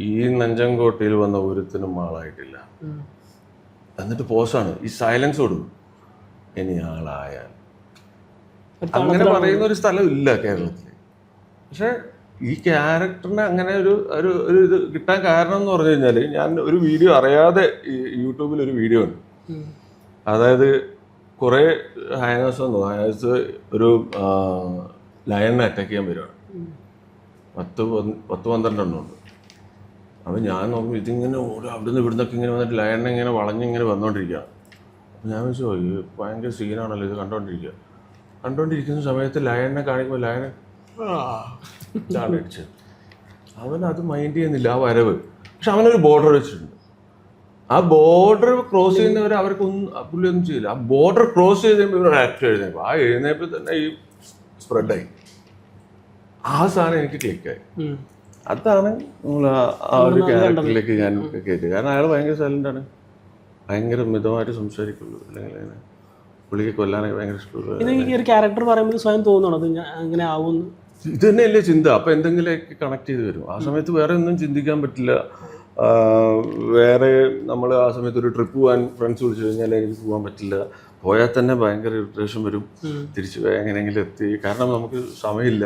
ഈ നെഞ്ചങ്കോട്ടയിൽ വന്ന ഒരുത്തിനും ആളായിട്ടില്ല. എന്നിട്ട് പോസാണ് ഈ സൈലൻസ് കൊടുക്കും, ഇനി ആളായാൽ. അങ്ങനെ പറയുന്ന ഒരു സ്ഥലം ഇല്ല കേരളത്തിൽ. പക്ഷെ ഈ ക്യാരക്ടറിന് അങ്ങനെ ഒരു ഒരു ഒരു ഇത് കിട്ടാൻ കാരണം എന്ന് പറഞ്ഞു കഴിഞ്ഞാൽ, ഞാൻ ഒരു വീഡിയോ അറിയാതെ യൂട്യൂബിൽ ഒരു വീഡിയോ ഉണ്ട്. അതായത് കുറേ ഹൈനസ് ഒരു ലയണിനെ അറ്റാക്ക് ചെയ്യാൻ വരുവാണ്. 10-12 എണ്ണം ഉണ്ട്. അപ്പം ഞാൻ നോക്കുമ്പോൾ ഇതിങ്ങനെ അവിടുന്ന് ഇവിടുന്നൊക്കെ ഇങ്ങനെ വന്നിട്ട് ലയണിനെ ഇങ്ങനെ വളഞ്ഞിങ്ങനെ വന്നുകൊണ്ടിരിക്കുകയാണ്. അപ്പം ഞാൻ വെച്ചു, ഇത് ഭയങ്കര സീനാണല്ലോ ഇത് കണ്ടുകൊണ്ടിരിക്കുന്ന സമയത്ത് ലയണിനെ കാണിക്കുമ്പോൾ ലയനെ ചാടിച്ച് അവൻ അത് മൈൻഡ് ചെയ്യുന്നില്ല ആ വരവ്. പക്ഷെ അവനൊരു ബോർഡർ വെച്ചിട്ടുണ്ട്. ആ ബോർഡർ ക്രോസ് ചെയ്യുന്നവർ അവർക്കൊന്നും പുള്ളി ഒന്നും ചെയ്യില്ല. ആ ബോർഡർ ക്രോസ് ചെയ്ത് കഴിയുമ്പോൾ ഇവർ ആക്ട് എഴുന്നേൽക്കും. ആ എഴുന്നേൽപ്പിൽ തന്നെ ഈ സ്പ്രെഡായി. ആ സാധനം എനിക്ക് ക്ലിക്കായി. അതാണ് നമ്മൾ ആ ഒരു ക്യാരക്ടറിലേക്ക് ഞാൻ കയറ്റി. കാരണം അയാൾ ഭയങ്കര സൈലൻ്റാണ്, ഭയങ്കര മിതമായിട്ട് സംസാരിക്കുള്ളൂ. അല്ലെങ്കിൽ അങ്ങനെ പുള്ളിക്ക് കൊല്ലാനൊക്കെ ഭയങ്കര ഇഷ്ടമുള്ളൂ. ഈ ഒരു ക്യാരക്ടർ പറയുമ്പോൾ സ്വയം തോന്നണം അത് അങ്ങനെ ആവുമെന്ന്. ഇത് തന്നെയല്ലേ ചിന്ത. അപ്പം എന്തെങ്കിലുമൊക്കെ കണക്ട് ചെയ്ത് വരും. ആ സമയത്ത് വേറെ ഒന്നും ചിന്തിക്കാൻ പറ്റില്ല. വേറെ നമ്മൾ ആ സമയത്ത് ഒരു ട്രിപ്പ് പോകാൻ ഫ്രണ്ട്സ് വിളിച്ചു കഴിഞ്ഞാൽ എനിക്ക് പോകാൻ പറ്റില്ല. പോയാൽ തന്നെ ഭയങ്കര ഇറിറ്റേഷൻ വരും. തിരിച്ച് എങ്ങനെയെങ്കിലും എത്തി. കാരണം നമുക്ക് സമയമില്ല.